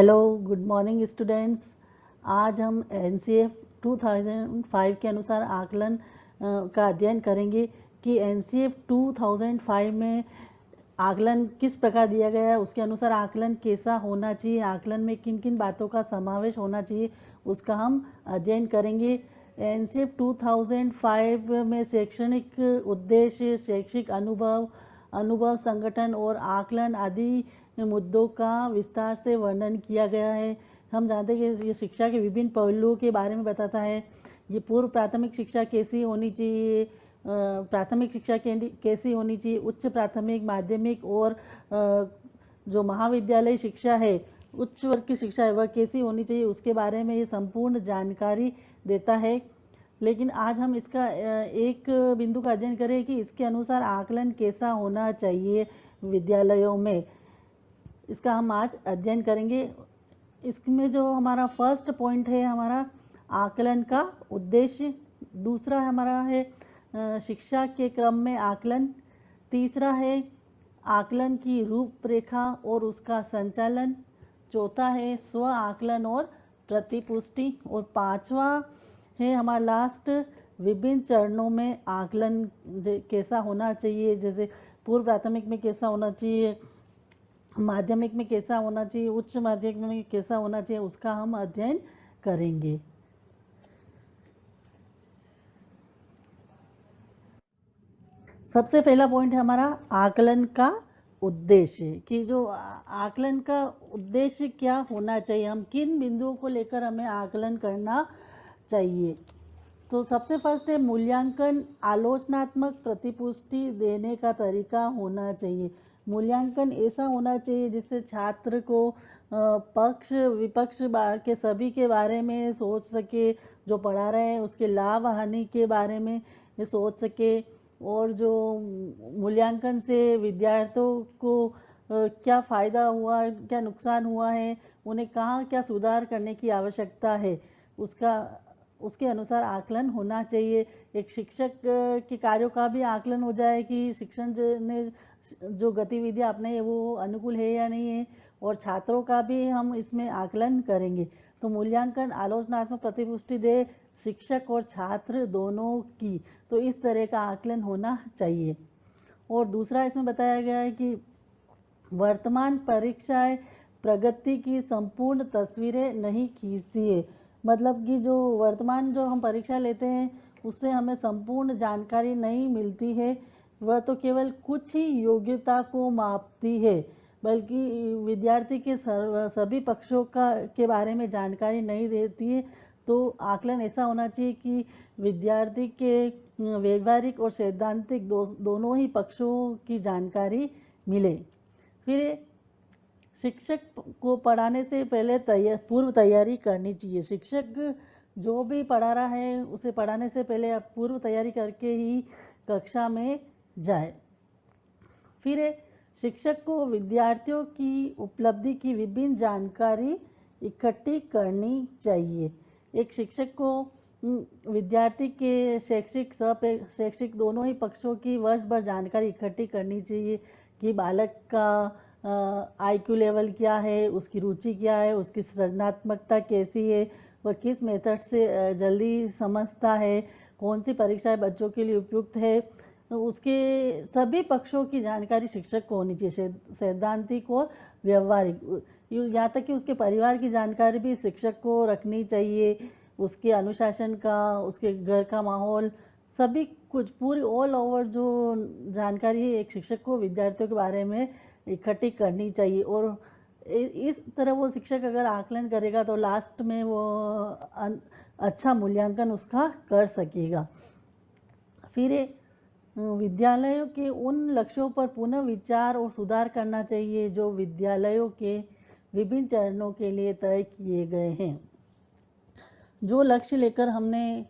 Hello, good morning students. आज हम NCF 2005 के अनुसार आकलन का अध्ययन करेंगे कि एनसीएफ 2005 में आकलन किस प्रकार दिया गया है, उसके अनुसार आकलन कैसा होना चाहिए, आकलन में किन किन बातों का समावेश होना चाहिए, उसका हम अध्ययन करेंगे। एनसीएफ 2005 में शैक्षणिक उद्देश्य, शैक्षिक अनुभव संगठन और आकलन आदि मुद्दों का विस्तार से वर्णन किया गया है। हम जानते हैं कि ये शिक्षा के विभिन्न पहलुओं के बारे में बताता है। ये पूर्व प्राथमिक शिक्षा कैसी होनी चाहिए, प्राथमिक शिक्षा कैसी होनी चाहिए, उच्च प्राथमिक, माध्यमिक और जो महाविद्यालय शिक्षा है, उच्च वर्ग की शिक्षा है, वह कैसी होनी चाहिए, उसके बारे में ये संपूर्ण जानकारी देता है। लेकिन आज हम इसका एक बिंदु का अध्ययन करें कि इसके अनुसार आकलन कैसा होना चाहिए विद्यालयों में, इसका हम आज अध्ययन करेंगे। इसमें जो हमारा फर्स्ट पॉइंट है हमारा आकलन का उद्देश्य, दूसरा हमारा है शिक्षा के क्रम में आकलन, तीसरा है आकलन की रूपरेखा और उसका संचालन, चौथा है स्व आकलन और प्रतिपुष्टि, और पांचवा है हमारा लास्ट विभिन्न चरणों में आकलन कैसा होना चाहिए, जैसे पूर्व प्राथमिक में कैसा होना चाहिए, माध्यमिक में कैसा होना चाहिए, उच्च माध्यमिक में कैसा होना चाहिए, उसका हम अध्ययन करेंगे। सबसे पहला पॉइंट है हमारा आकलन का उद्देश्य, कि जो आकलन का उद्देश्य क्या होना चाहिए, हम किन बिंदुओं को लेकर हमें आकलन करना चाहिए। तो सबसे फर्स्ट है मूल्यांकन, आलोचनात्मक प्रतिपुष्टि देने का तरीका होना चाहिए। मूल्यांकन ऐसा होना चाहिए जिससे छात्र को पक्ष विपक्ष के सभी के बारे में सोच सके, जो पढ़ा रहे हैं उसके लाभ हानि के बारे में सोच सके, और जो मूल्यांकन से विद्यार्थियों को क्या फ़ायदा हुआ, क्या नुकसान हुआ है, उन्हें कहाँ क्या सुधार करने की आवश्यकता है, उसके अनुसार आकलन होना चाहिए। एक शिक्षक के कार्यों का भी आकलन हो जाए कि शिक्षण ने जो गतिविधियां अपने है वो अनुकूल है या नहीं है, और छात्रों का भी हम इसमें आकलन करेंगे। तो मूल्यांकन आलोचनात्मक प्रतिपुष्टि दे शिक्षक और छात्र दोनों की, तो इस तरह का आकलन होना चाहिए। और दूसरा इसमें बताया गया है कि वर्तमान परीक्षाएं प्रगति की संपूर्ण तस्वीरें नहीं खींचती है, मतलब कि जो वर्तमान जो हम परीक्षा लेते हैं उससे हमें संपूर्ण जानकारी नहीं मिलती है, वह तो केवल कुछ ही योग्यता को मापती है, बल्कि विद्यार्थी के सभी पक्षों के बारे में जानकारी नहीं देती है। तो आकलन ऐसा होना चाहिए कि विद्यार्थी के व्यवहारिक और सैद्धांतिक दोनों ही पक्षों की जानकारी मिले। फिर शिक्षक को पढ़ाने से पहले पूर्व तैयारी करनी चाहिए। शिक्षक जो भी पढ़ा रहा है उसे पढ़ाने से पहले पूर्व तैयारी करके ही कक्षा में जाए। फिर शिक्षक को विद्यार्थियों की उपलब्धि की विभिन्न जानकारी इकट्ठी करनी चाहिए। एक शिक्षक को विद्यार्थी के शैक्षिक शैक्षिक दोनों ही पक्षों की वर्ष भर जानकारी इकट्ठी करनी चाहिए कि बालक का IQ लेवल क्या है, उसकी रुचि क्या है, उसकी सृजनात्मकता कैसी है, वह किस मेथड से जल्दी समझता है, कौन सी परीक्षाएं बच्चों के लिए उपयुक्त है, उसके सभी पक्षों की जानकारी शिक्षक को होनी चाहिए, सैद्धांतिक और व्यवहारिक, यहाँ तक कि उसके परिवार की जानकारी भी शिक्षक को रखनी चाहिए, उसके अनुशासन का, उसके घर का माहौल, सभी कुछ पूरी ऑल ओवर जो जानकारी है एक शिक्षक को विद्यार्थियों के बारे में इकट्ठी करनी चाहिए। और इस तरह वो शिक्षक अगर आकलन करेगा तो लास्ट में वो अच्छा मूल्यांकन उसका कर सकेगा। फिर विद्यालयों के उन लक्ष्यों पर पुनः विचार और सुधार करना चाहिए जो विद्यालयों के विभिन्न चरणों के लिए तय किए गए हैं। जो लक्ष्य लेकर हमने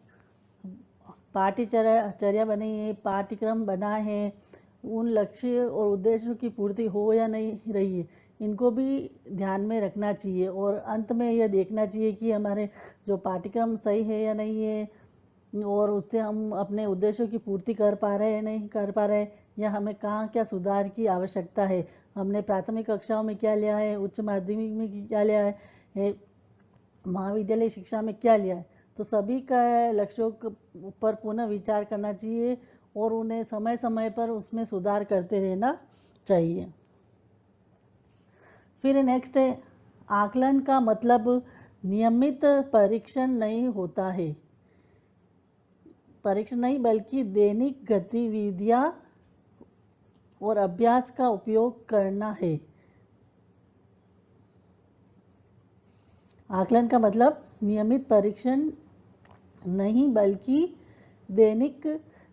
पाठ्यचर्या बनाई है, पाठ्यक्रम बनाए हैं, उन लक्ष्य और उद्देश्यों की पूर्ति हो या नहीं रही है, इनको भी ध्यान में रखना चाहिए, और अंत में यह देखना चाहिए कि हमारे जो पाठ्यक्रम सही है या नहीं है, और उससे हम अपने उद्देश्यों की पूर्ति कर पा रहे हैं नहीं कर पा रहे, या हमें कहाँ क्या सुधार की आवश्यकता है, हमने प्राथमिक कक्षाओं में क्या लिया है, उच्च माध्यमिक में क्या लिया है, महाविद्यालय शिक्षा में क्या लिया है, तो सभी का लक्ष्यों पर पुनः विचार करना चाहिए और उन्हें समय समय पर उसमें सुधार करते रहना चाहिए। फिर नेक्स्ट है, आकलन का मतलब नियमित परीक्षण नहीं होता है, परीक्षण नहीं बल्कि दैनिक गतिविधियां और अभ्यास का उपयोग करना है। आकलन का मतलब नियमित परीक्षण नहीं बल्कि दैनिक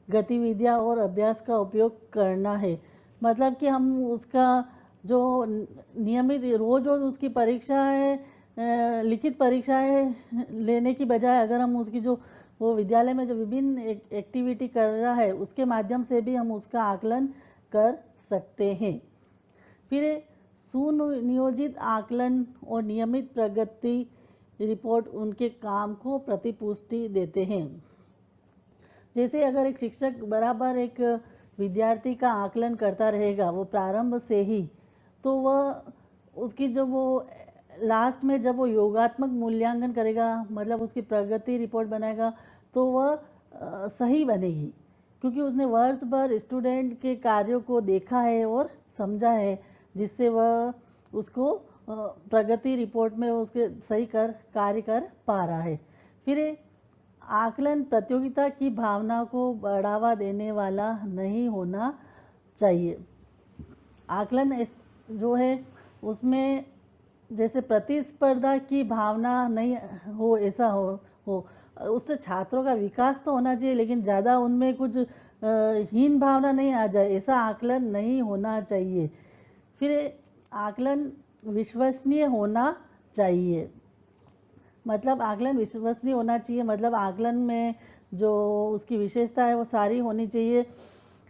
गतिविधियां और अभ्यास का उपयोग करना है। मतलब कि हम उसका जो नियमित रोज रोज उसकी परीक्षा है, लिखित परीक्षाएं लेने की बजाय अगर हम उसकी जो वो विद्यालय में जो विभिन्न एक्टिविटी कर रहा है उसके माध्यम से भी हम उसका आकलन कर सकते हैं। फिर सुनियोजित आकलन और नियमित प्रगति रिपोर्ट उनके काम को प्रतिपुष्टि देते हैं। जैसे अगर एक शिक्षक बराबर एक विद्यार्थी का आकलन करता रहेगा वो प्रारंभ से ही, तो वह उसकी जब वो लास्ट में जब वो योगात्मक मूल्यांकन करेगा, मतलब उसकी प्रगति रिपोर्ट बनाएगा, तो वह सही बनेगी, क्योंकि उसने वर्ष भर स्टूडेंट के कार्यों को देखा है और समझा है, जिससे वह उसको प्रगति रिपोर्ट में उसके सही कार्य कर पा रहा है। फिर आकलन प्रतियोगिता की भावना को बढ़ावा देने वाला नहीं होना चाहिए। आकलन जो है उसमें जैसे प्रतिस्पर्धा की भावना नहीं हो, ऐसा हो उससे छात्रों का विकास तो होना चाहिए, लेकिन ज़्यादा उनमें कुछ हीन भावना नहीं आ जाए, ऐसा आकलन नहीं होना चाहिए। फिर आकलन विश्वसनीय होना चाहिए, मतलब आकलन विश्वसनीय होना चाहिए, मतलब आकलन में जो उसकी विशेषता है वो सारी होनी चाहिए,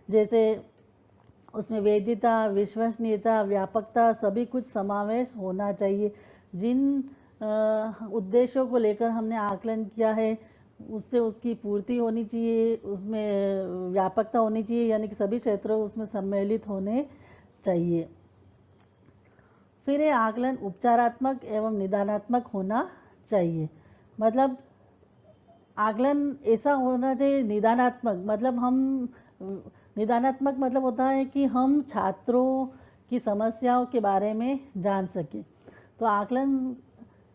जैसे उसमें वैधता, विश्वसनीयता, व्यापकता सभी कुछ समावेश होना चाहिए। जिन उद्देश्यों को लेकर हमने आकलन किया है उससे उसकी पूर्ति होनी चाहिए, उसमें व्यापकता होनी चाहिए, यानी कि सभी क्षेत्रों उसमें सम्मिलित होने चाहिए। फिर ये आकलन उपचारात्मक एवं निदानात्मक होना चाहिए, मतलब आकलन ऐसा होना चाहिए निदानात्मक, मतलब हम निदानात्मक मतलब होता है कि हम छात्रों की समस्याओं के बारे में जान सकें। तो आकलन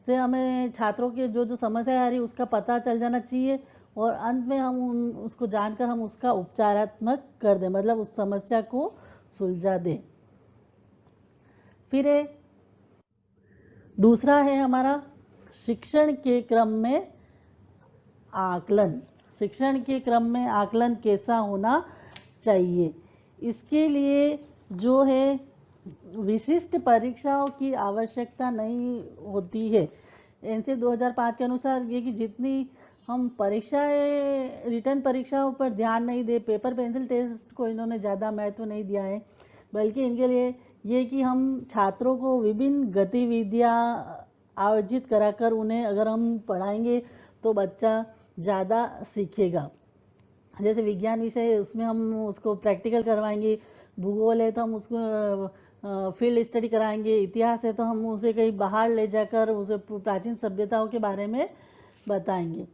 से हमें छात्रों के जो जो समस्या आ रही है उसका पता चल जाना चाहिए और अंत में हम उसको जानकर हम उसका उपचारात्मक कर दें, मतलब उस समस्या को सुलझा दें। फिर दूसरा है हमारा शिक्षण के क्रम में आकलन। शिक्षण के क्रम में आकलन कैसा होना चाहिए, इसके लिए जो है विशिष्ट परीक्षाओं की आवश्यकता नहीं होती है। एनसीए 2005 के अनुसार ये कि जितनी हम परीक्षाएं रिटर्न परीक्षाओं पर ध्यान नहीं दे, पेपर पेंसिल टेस्ट को इन्होंने ज़्यादा महत्व नहीं दिया है, बल्कि इनके लिए ये कि हम छात्रों को विभिन्न गतिविधियां आयोजित कराकर उन्हें अगर हम पढ़ाएंगे तो बच्चा ज़्यादा सीखेगा। जैसे विज्ञान विषय है उसमें हम उसको प्रैक्टिकल करवाएंगे, भूगोल है तो हम उसको फील्ड स्टडी कराएंगे, इतिहास है तो हम उसे कहीं बाहर ले जाकर उसे प्राचीन सभ्यताओं के बारे में बताएंगे।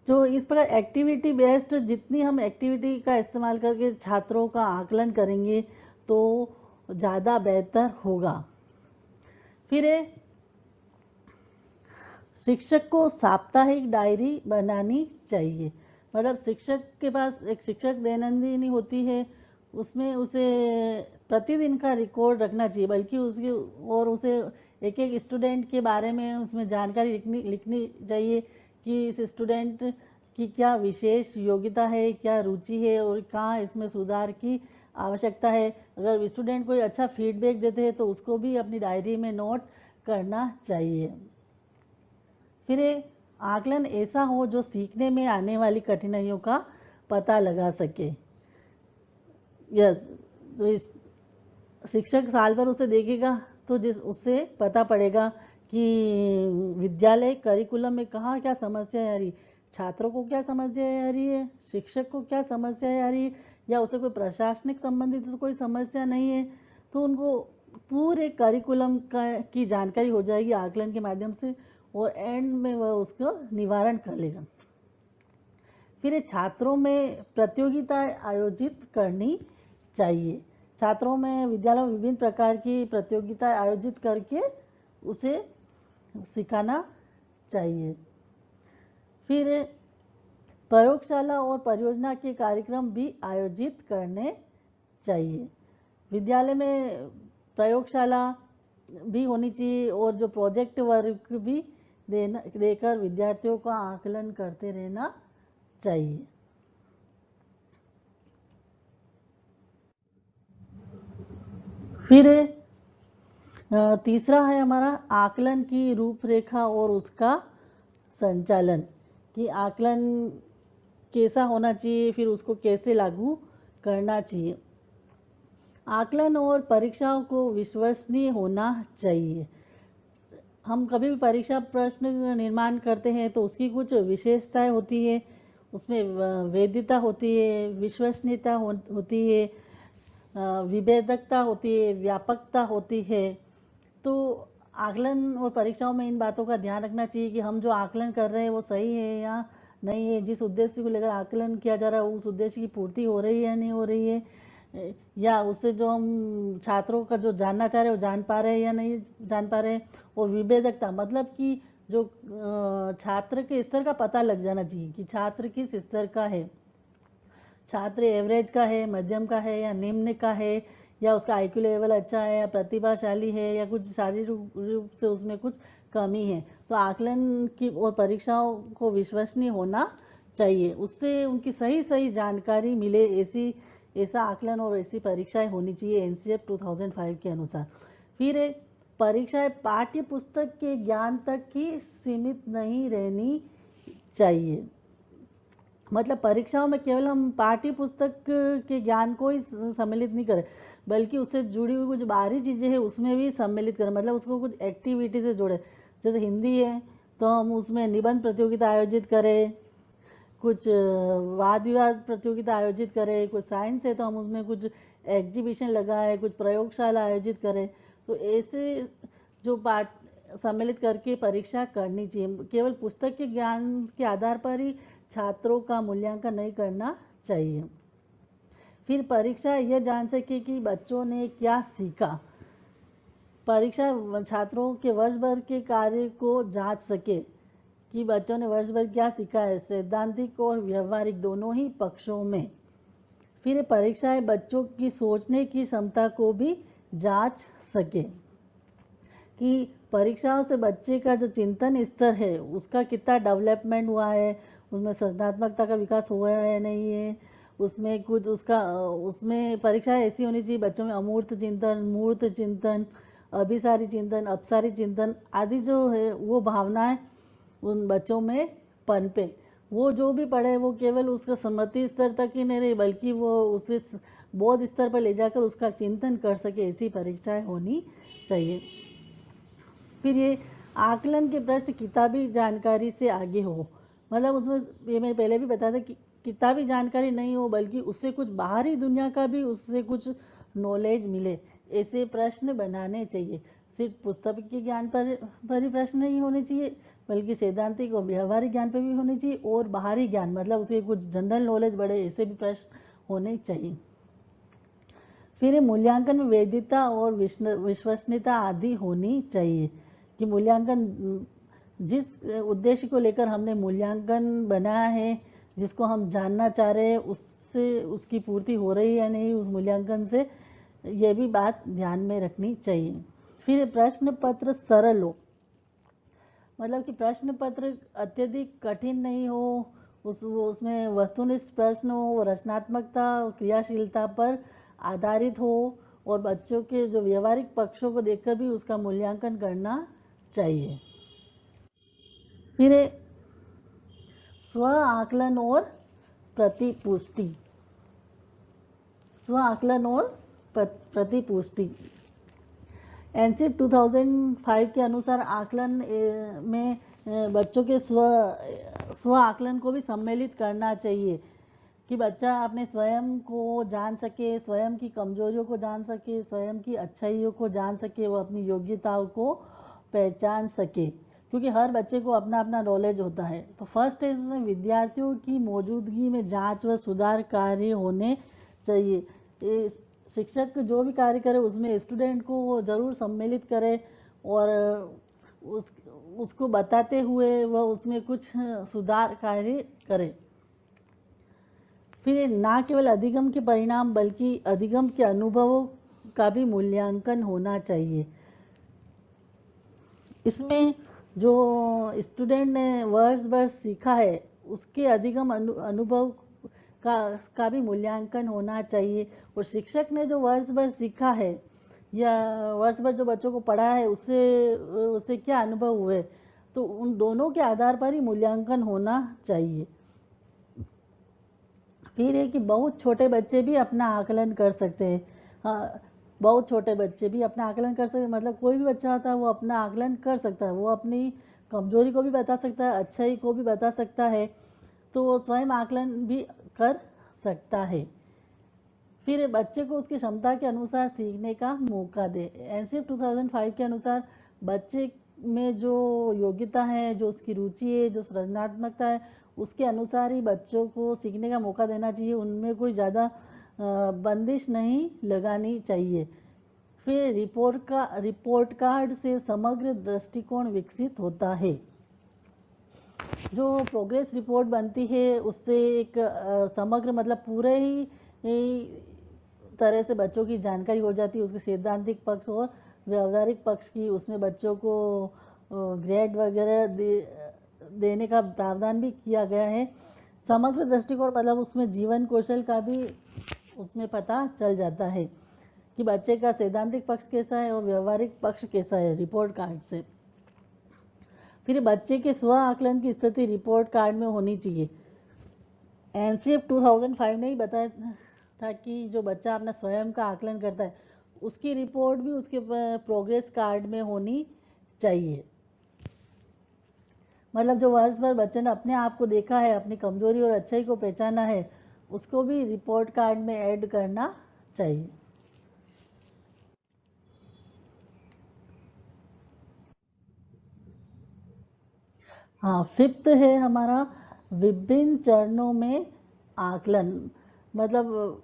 जो इस प्रकार एक्टिविटी बेस्ड जितनी हम एक्टिविटी का इस्तेमाल करके छात्रों का आकलन करेंगे तो ज़्यादा बेहतर होगा। फिर शिक्षक को साप्ताहिक डायरी बनानी चाहिए, मतलब शिक्षक के पास एक शिक्षक दैनंदिनी होती है, उसमें उसे प्रतिदिन का रिकॉर्ड रखना चाहिए, बल्कि उसकी और उसे एक एक स्टूडेंट के बारे में उसमें जानकारी लिखनी चाहिए कि इस स्टूडेंट की क्या विशेष योग्यता है, क्या रुचि है और कहाँ इसमें सुधार की आवश्यकता है। अगर स्टूडेंट कोई अच्छा फीडबैक देते हैं तो उसको भी अपनी डायरी में नोट करना चाहिए। फिर आकलन ऐसा हो जो सीखने में आने वाली कठिनाइयों का पता लगा सके। यस, तो इस शिक्षक साल भर उसे देखेगा तो उससे पता पड़ेगा कि विद्यालय करिकुलम में कहाँ क्या समस्या आ रही, छात्रों को क्या समस्या आ रही है, शिक्षक को क्या समस्या आ रही है, या उसे कोई प्रशासनिक संबंधित तो कोई समस्या नहीं है, तो उनको पूरे करिकुलम की जानकारी हो जाएगी आकलन के माध्यम से, और एंड में वह उसका निवारण कर लेगा। फिर ये छात्रों में प्रतियोगिता आयोजित करनी चाहिए। छात्रों में विद्यालयों में विभिन्न प्रकार की प्रतियोगिता आयोजित करके उसे सिखाना चाहिए। फिर प्रयोगशाला और परियोजना के कार्यक्रम भी आयोजित करने चाहिए। विद्यालय में प्रयोगशाला भी होनी चाहिए और जो प्रोजेक्ट वर्क भी देकर विद्यार्थियों का आकलन करते रहना चाहिए। फिर तीसरा है हमारा आकलन की रूपरेखा और उसका संचालन, कि आकलन कैसा होना चाहिए, फिर उसको कैसे लागू करना चाहिए। आकलन और परीक्षाओं को विश्वसनीय होना चाहिए। हम कभी भी परीक्षा प्रश्न निर्माण करते हैं तो उसकी कुछ विशेषताएं होती है, उसमें वैधता होती है, विश्वसनीयता होती है, विभेदकता होती है, व्यापकता होती है। तो आकलन और परीक्षाओं में इन बातों का ध्यान रखना चाहिए कि हम जो आकलन कर रहे हैं वो सही है या नहीं है, जिस उद्देश्य को लेकर आकलन किया जा रहा है उस उद्देश्य की पूर्ति हो रही है या नहीं हो रही है, या उससे जो हम छात्रों का जो जानना चाह रहे हैं वो जान पा रहे हैं या नहीं जान पा रहे हैं। और विभेदकता मतलब कि जो छात्र के स्तर का पता लग जाना चाहिए कि छात्र किस स्तर का है, छात्र एवरेज का है, मध्यम का है या निम्न का है, या उसका आईक्यू लेवल अच्छा है या प्रतिभाशाली है, या कुछ शारीरिक रूप से उसमें कुछ कमी है। तो आकलन की और परीक्षाओं को विश्वसनीय होना चाहिए, उससे उनकी सही सही जानकारी मिले, ऐसा आकलन और ऐसी परीक्षाएं होनी चाहिए एनसीएफ 2005 के अनुसार। फिर परीक्षाएं पाठ्य पुस्तक के ज्ञान तक ही सीमित नहीं रहनी चाहिए। मतलब परीक्षाओं में केवल हम पाठ्य पुस्तक के ज्ञान को ही सम्मिलित नहीं करें, बल्कि उससे जुड़ी हुई कुछ बाहरी चीज़ें हैं उसमें भी सम्मिलित करें। मतलब उसको कुछ एक्टिविटी से जोड़े, जैसे हिंदी है तो हम उसमें निबंध प्रतियोगिता आयोजित करें, कुछ वाद विवाद प्रतियोगिता आयोजित करें, कुछ साइंस है तो हम उसमें कुछ एग्जीबिशन लगाए, कुछ प्रयोगशाला आयोजित करें। तो ऐसे जो पाठ सम्मिलित करके परीक्षा करनी चाहिए। केवल पुस्तक के ज्ञान के आधार पर ही छात्रों का मूल्यांकन नहीं करना चाहिए। फिर परीक्षा यह जान सके कि बच्चों ने क्या सीखा। परीक्षा छात्रों के वर्ष भर के कार्य को जांच सके कि बच्चों ने वर्ष भर क्या सीखा है, सैद्धांतिक और व्यवहारिक दोनों ही पक्षों में। फिर परीक्षाएं बच्चों की सोचने की क्षमता को भी जांच सके कि परीक्षाओं से बच्चे का जो चिंतन स्तर है उसका कितना डेवलपमेंट हुआ है, उसमें सृजनात्मकता का विकास हुआ है या नहीं है, उसमें कुछ उसमें परीक्षाएं ऐसी होनी चाहिए बच्चों में अमूर्त चिंतन, मूर्त चिंतन, अभिसारी चिंतन, अपसारी चिंतन आदि जो है वो भावनाएं उन बच्चों में पनपे। वो जो भी पढ़े वो केवल उसका स्मृति स्तर तक ही नहीं रही, बल्कि वो उसे बोध स्तर पर ले जाकर उसका चिंतन कर सके, ऐसी परीक्षाएं होनी चाहिए। फिर ये आकलन के प्रश्न किताबी जानकारी से आगे हो, मतलब उसमें ये मैंने पहले भी बताया था कि किताबी जानकारी नहीं हो बल्कि उससे कुछ बाहरी दुनिया का भी उससे कुछ नॉलेज मिले, ऐसे प्रश्न बनाने चाहिए। सिर्फ पुस्तक के ज्ञान पर ही प्रश्न नहीं होने चाहिए, बल्कि सैद्धांतिक और व्यवहारिक ज्ञान पर भी होने चाहिए, और बाहरी ज्ञान मतलब उसके कुछ जनरल नॉलेज बढ़े, ऐसे भी प्रश्न होने चाहिए। फिर मूल्यांकन में वैधता और विश्वसनीयता आदि होनी चाहिए, कि मूल्यांकन जिस उद्देश्य को लेकर हमने मूल्यांकन बनाया है, जिसको हम जानना चाह रहे हैं उससे उसकी पूर्ति हो रही है या नहीं उस मूल्यांकन से, यह भी बात ध्यान में रखनी चाहिए। फिर प्रश्न पत्र सरल हो, मतलब कि प्रश्न पत्र अत्यधिक कठिन नहीं हो, उसमें वस्तुनिष्ठ प्रश्न हो, रचनात्मकता क्रियाशीलता पर आधारित हो, और बच्चों के जो व्यवहारिक पक्षों को देखकर भी उसका मूल्यांकन करना चाहिए। फिर स्व आकलन और प्रतिपुष्टि। स्व आकलन और प्रतिपुष्टि एनसीएफ 2005 के अनुसार आकलन में बच्चों के स्व आकलन को भी सम्मिलित करना चाहिए, कि बच्चा अपने स्वयं को जान सके, स्वयं की कमजोरियों को जान सके, स्वयं की अच्छाइयों को जान सके, वो अपनी योग्यताओं को पहचान सके, क्योंकि हर बच्चे को अपना अपना नॉलेज होता है। तो फर्स्ट स्टेज में विद्यार्थियों की मौजूदगी में जांच व सुधार कार्य होने चाहिए। ये शिक्षक जो भी कार्य करे उसमें स्टूडेंट को वो जरूर सम्मिलित करे और उस उसको बताते हुए वह उसमें कुछ सुधार कार्य करे। फिर ना केवल अधिगम के परिणाम बल्कि अधिगम के अनुभवों का भी मूल्यांकन होना चाहिए। इसमें जो स्टूडेंट ने वर्ष भर सीखा है उसके अधिगम अनुभव का भी मूल्यांकन होना चाहिए, और शिक्षक ने जो वर्ष भर सीखा है या वर्ष भर जो बच्चों को पढ़ा है उससे उससे क्या अनुभव हुए, तो उन दोनों के आधार पर ही मूल्यांकन होना चाहिए। फिर है कि बहुत छोटे बच्चे भी अपना आकलन कर सकते हैं। हाँ, बहुत छोटे बच्चे भी अपना आकलन कर सकते हैं, मतलब कोई भी बच्चा होता है वो अपना आकलन कर सकता है, वो अपनी कमजोरी को भी बता सकता है, अच्छाई को भी बता सकता है, तो वो स्वयं आकलन भी कर सकता है। फिर बच्चे को उसकी क्षमता के अनुसार सीखने का मौका दे। एनसीएफ 2005 के अनुसार बच्चे में जो योग्यता है, जो उसकी रुचि है, जो सृजनात्मकता है, उसके अनुसार ही बच्चों को सीखने का मौका देना चाहिए। उनमें कोई ज़्यादा बंदिश नहीं लगानी चाहिए। फिर रिपोर्ट कार्ड से समग्र दृष्टिकोण विकसित होता है। जो प्रोग्रेस रिपोर्ट बनती है उससे एक समग्र मतलब पूरे ही तरह से बच्चों की जानकारी हो जाती है, उसके सैद्धांतिक पक्ष और व्यावहारिक पक्ष की। उसमें बच्चों को ग्रेड वगैरह देने का प्रावधान भी किया गया है। समग्र दृष्टिकोण मतलब उसमें जीवन कौशल का भी उसमें पता चल जाता है कि बच्चे का सैद्धांतिक पक्ष कैसा है और व्यावहारिक पक्ष कैसा है रिपोर्ट कार्ड से। फिर बच्चे के स्व आकलन की स्थिति रिपोर्ट कार्ड में होनी चाहिए। एनसीएफ 2005 ने ही बताया था कि जो बच्चा अपना स्वयं का आकलन करता है उसकी रिपोर्ट भी उसके प्रोग्रेस कार्ड में होनी चाहिए। मतलब जो वर्ष भर बच्चे ने अपने आप को देखा है, अपनी कमजोरी और अच्छाई को पहचाना है, उसको भी रिपोर्ट कार्ड में ऐड करना चाहिए। हाँ, फिफ्थ है हमारा विभिन्न चरणों में आकलन। मतलब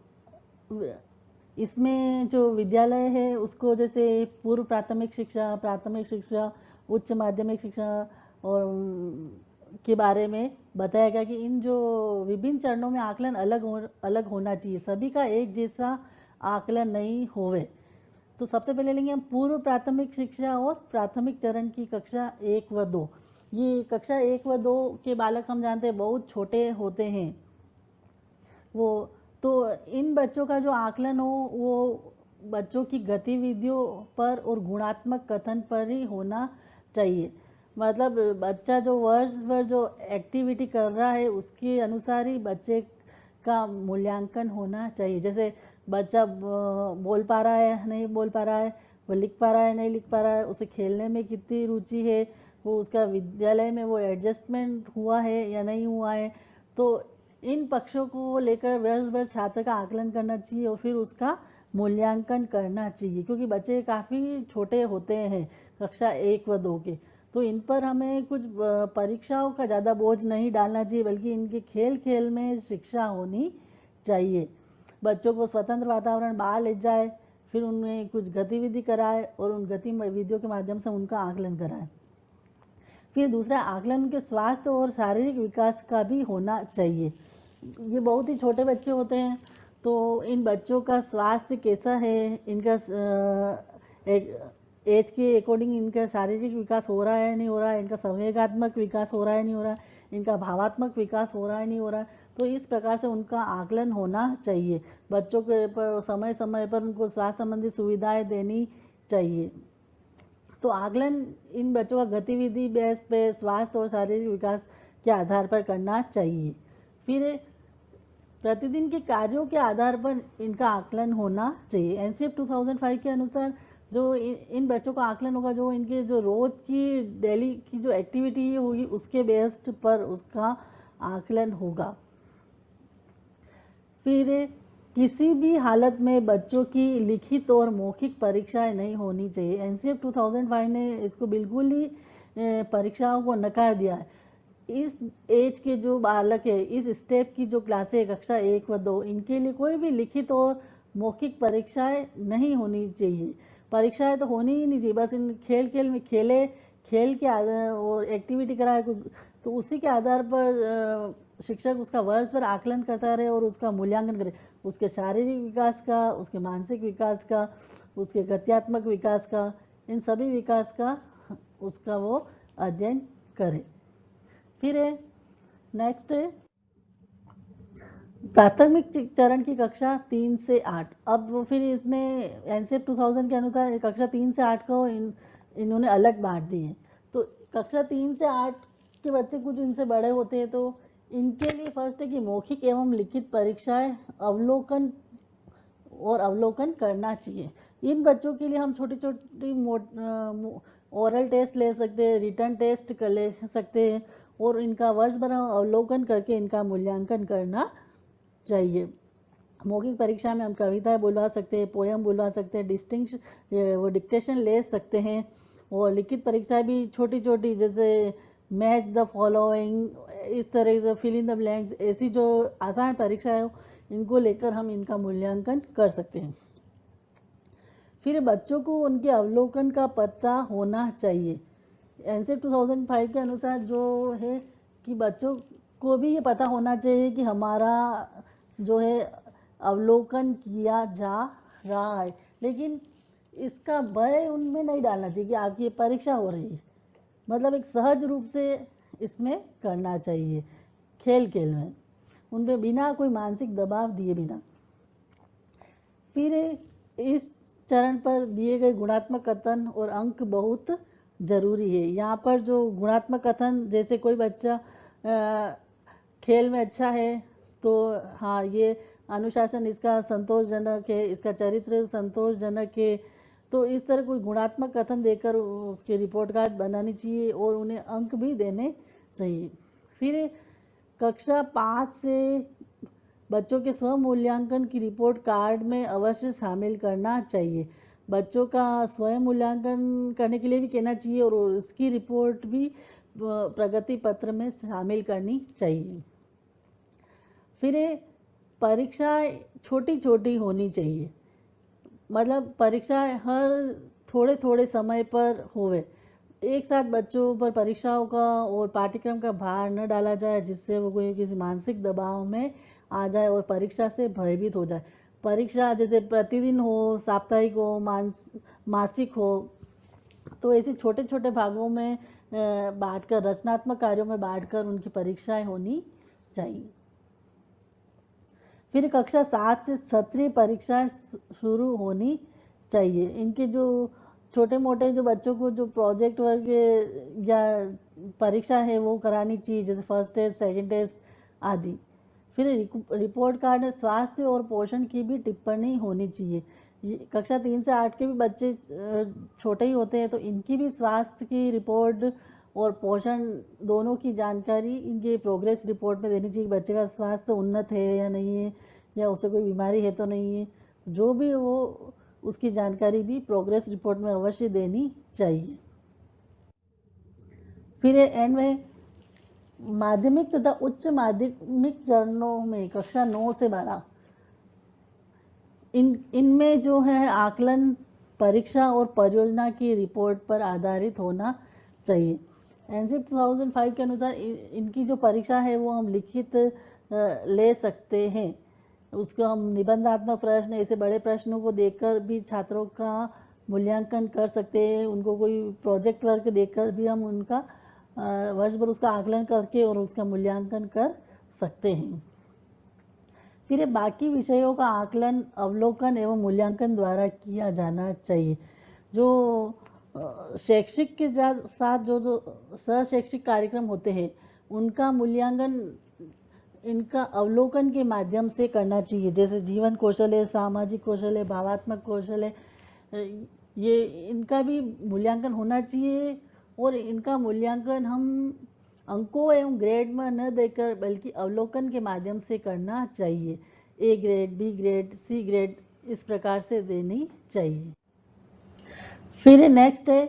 इसमें जो विद्यालय है उसको जैसे पूर्व प्राथमिक शिक्षा, उच्च माध्यमिक शिक्षा और के बारे में बताया गया कि इन जो विभिन्न चरणों में आकलन अलग होना चाहिए, सभी का एक जैसा आकलन नहीं होवे। तो सबसे पहले लेंगे हम पूर्व प्राथमिक शिक्षा और प्राथमिक चरण की कक्षा 1 व 2। ये कक्षा 1 व 2 के बालक हम जानते हैं बहुत छोटे होते हैं वो। तो इन बच्चों का जो आकलन हो वो बच्चों की गतिविधियों पर और गुणात्मक कथन पर ही होना चाहिए। मतलब बच्चा जो वर्ष भर जो एक्टिविटी कर रहा है उसके अनुसार ही बच्चे का मूल्यांकन होना चाहिए। जैसे बच्चा बोल पा रहा है नहीं बोल पा रहा है, वो लिख पा रहा है नहीं लिख पा रहा है, उसे खेलने में कितनी रुचि है, वो उसका विद्यालय में वो एडजस्टमेंट हुआ है या नहीं हुआ है। तो इन पक्षों को लेकर वर्ष भर छात्र का आकलन करना चाहिए और फिर उसका मूल्यांकन करना चाहिए, क्योंकि बच्चे काफ़ी छोटे होते हैं कक्षा 1 व 2 के। तो इन पर हमें कुछ परीक्षाओं का ज़्यादा बोझ नहीं डालना चाहिए, बल्कि इनके खेल खेल में शिक्षा होनी चाहिए। बच्चों को स्वतंत्र वातावरण बाहर ले जाए, फिर उनमें कुछ गतिविधि कराए और उन गतिविधियों के माध्यम से उनका आकलन कराए। फिर दूसरा आकलन उनके स्वास्थ्य और शारीरिक विकास का भी होना चाहिए। ये बहुत ही छोटे बच्चे होते हैं, तो इन बच्चों का स्वास्थ्य कैसा है, इनका एज के अकॉर्डिंग इनका शारीरिक विकास हो रहा है नहीं हो रहा है, इनका संवेगात्मक विकास हो रहा है नहीं हो रहा है, इनका भावात्मक विकास हो रहा है नहीं हो रहा है। तो इस प्रकार से उनका आकलन होना चाहिए। बच्चों के पर समय समय पर उनको स्वास्थ्य संबंधी सुविधाएं देनी चाहिए। तो आकलन इन बच्चों का गतिविधि बेस पे स्वास्थ्य और शारीरिक विकास के आधार पर करना चाहिए। फिर प्रतिदिन के कार्यों के आधार पर इनका आकलन होना चाहिए। एनसीएफ 2005 के अनुसार जो इन बच्चों का आकलन होगा जो इनके जो रोज की डेली की जो एक्टिविटी होगी उसके बेस्ड पर उसका आकलन होगा। फिर किसी भी हालत में बच्चों की लिखित और मौखिक परीक्षाएं नहीं होनी चाहिए। एनसीएफ 2005 ने इसको बिल्कुल ही परीक्षाओं को नकार दिया है। इस एज के जो बालक है, इस स्टेप की जो क्लास है, कक्षा 1 व 2, इनके लिए कोई भी लिखित और मौखिक परीक्षाएं नहीं होनी चाहिए। परीक्षाएं तो होनी ही नहीं चाहिए, बस इन खेल खेल में खेल के आधार और एक्टिविटी कराए तो उसी के आधार पर शिक्षक उसका वर्ष भर आकलन करता रहे और उसका मूल्यांकन करे, उसके शारीरिक विकास का, उसके मानसिक विकास का, उसके गत्यात्मक विकास का, इन सभी विकास का उसका वो अध्ययन करे। फिर है नेक्स्ट है प्राथमिक चरण की कक्षा 3 से 8। अब वो फिर इसने एनसीएफ 2000 के अनुसार कक्षा 3 से 8 को इन्होंने अलग बांट दिए। तो कक्षा 3 से 8 के बच्चे कुछ इनसे बड़े होते हैं, तो इनके लिए फर्स्ट है कि मौखिक एवं लिखित परीक्षाएं अवलोकन करना चाहिए। इन बच्चों के लिए हम छोटी छोटी ओरल टेस्ट ले सकते हैं, रिटर्न टेस्ट कर ले सकते हैं और इनका वर्ष भर अवलोकन करके इनका मूल्यांकन करना चाहिए। मौखिक परीक्षा में हम कविताएं बुलवा सकते हैं, पोयम बुलवा सकते हैं, वो डिक्टेशन ले सकते हैं। और लिखित परीक्षाएं भी छोटी छोटी, जैसे मैच द फॉलोइंग, इस तरह से फिल इन द ब्लैंक्स, ऐसी जो आसान परीक्षाएं हो इनको लेकर हम इनका मूल्यांकन कर सकते हैं। फिर बच्चों को उनके अवलोकन का पता होना चाहिए। एनसीएफ 2005 के अनुसार जो है कि बच्चों को भी ये पता होना चाहिए कि हमारा जो है अवलोकन किया जा रहा है, लेकिन इसका भय उनमें नहीं डालना चाहिए कि आपकी परीक्षा हो रही है। मतलब एक सहज रूप से इसमें करना चाहिए, खेल खेल में, उनपे बिना कोई मानसिक दबाव दिए बिना। फिर इस चरण पर दिए गए गुणात्मक कथन और अंक बहुत जरूरी है। यहाँ पर जो गुणात्मक कथन, जैसे कोई बच्चा खेल में अच्छा है तो हाँ, ये अनुशासन इसका संतोषजनक है, इसका चरित्र संतोषजनक है, तो इस तरह कोई गुणात्मक कथन देकर उसकी रिपोर्ट कार्ड बनानी चाहिए और उन्हें अंक भी देने चाहिए। फिर कक्षा 5 से बच्चों के स्व मूल्यांकन की रिपोर्ट कार्ड में अवश्य शामिल करना चाहिए। बच्चों का स्वयं मूल्यांकन करने के लिए भी कहना चाहिए और उसकी रिपोर्ट भी प्रगति पत्र में शामिल करनी चाहिए। फिर परीक्षा छोटी छोटी होनी चाहिए, मतलब परीक्षा हर थोड़े थोड़े समय पर होवे। एक साथ बच्चों पर परीक्षाओं का और पाठ्यक्रम का भार न डाला जाए जिससे वो कोई किसी मानसिक दबाव में आ जाए और परीक्षा से भयभीत हो जाए। परीक्षा जैसे प्रतिदिन हो, साप्ताहिक हो, मासिक हो, तो ऐसे छोटे छोटे भागों में बांटकर, रचनात्मक कार्यों में बांटकर उनकी परीक्षाएं होनी चाहिए। फिर कक्षा 7 से सत्रीय परीक्षाएं शुरू होनी चाहिए। इनके जो छोटे मोटे जो बच्चों को जो प्रोजेक्ट वर्क या परीक्षा है वो करानी चाहिए, जैसे फर्स्ट टेस्ट, सेकंड टेस्ट आदि। फिर रिपोर्ट कार्ड में स्वास्थ्य और पोषण की भी टिप्पणी होनी चाहिए। कक्षा 3 से 8 के भी बच्चे छोटे ही होते हैं, तो इनकी भी स्वास्थ्य की रिपोर्ट और पोषण दोनों की जानकारी इनके प्रोग्रेस रिपोर्ट में देनी चाहिए। बच्चे का स्वास्थ्य उन्नत है या नहीं है, या उसे कोई बीमारी है तो नहीं है, जो भी वो उसकी जानकारी भी प्रोग्रेस रिपोर्ट में अवश्य देनी चाहिए। फिर एंड में माध्यमिक तथा उच्च माध्यमिक चरणों में कक्षा 9 से 12 इनमें जो है आकलन परीक्षा और परियोजना की रिपोर्ट पर आधारित होना चाहिए। एनसीएफ 2005 के अनुसार इनकी जो परीक्षा है वो हम लिखित ले सकते हैं। उसको हम निबंधात्मक प्रश्न, ऐसे बड़े प्रश्नों को देखकर भी छात्रों का मूल्यांकन कर सकते हैं। उनको कोई प्रोजेक्ट वर्क देकर भी हम उनका वर्ष भर उसका आकलन करके और उसका मूल्यांकन कर सकते हैं। फिर बाकी विषयों का आकलन, अवलोकन एवं मूल्यांकन द्वारा किया जाना चाहिए। जो शैक्षिक के साथ जो जो सहशैक्षिक कार्यक्रम होते हैं उनका मूल्यांकन इनका अवलोकन के माध्यम से करना चाहिए, जैसे जीवन कौशल है, सामाजिक कौशल है, भावात्मक कौशल है, ये इनका भी मूल्यांकन होना चाहिए। और इनका मूल्यांकन हम अंकों एवं ग्रेड में न देकर बल्कि अवलोकन के माध्यम से करना चाहिए। A grade, B grade, C grade इस प्रकार से देनी चाहिए। फिर नेक्स्ट है,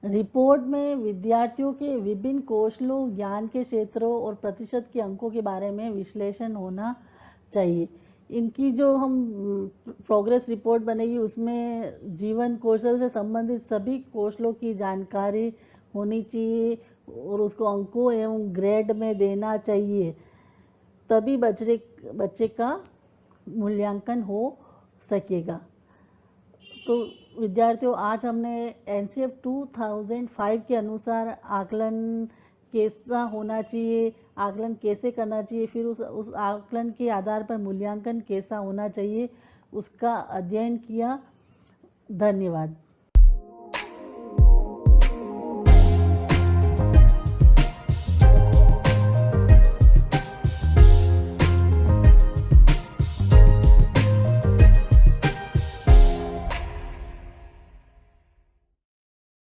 रिपोर्ट में विद्यार्थियों के विभिन्न कौशलों, ज्ञान के क्षेत्रों और प्रतिशत के अंकों के बारे में विश्लेषण होना चाहिए। इनकी जो हम प्रोग्रेस रिपोर्ट बनेगी उसमें जीवन कौशल से संबंधित सभी कौशलों की जानकारी होनी चाहिए और उसको अंकों एवं ग्रेड में देना चाहिए, तभी बच्चे का मूल्यांकन हो सकेगा। तो विद्यार्थियों, आज हमने एनसीएफ 2005 के अनुसार आकलन कैसा होना चाहिए, आकलन कैसे करना चाहिए, फिर उस आकलन के आधार पर मूल्यांकन कैसा होना चाहिए, उसका अध्ययन किया। धन्यवाद।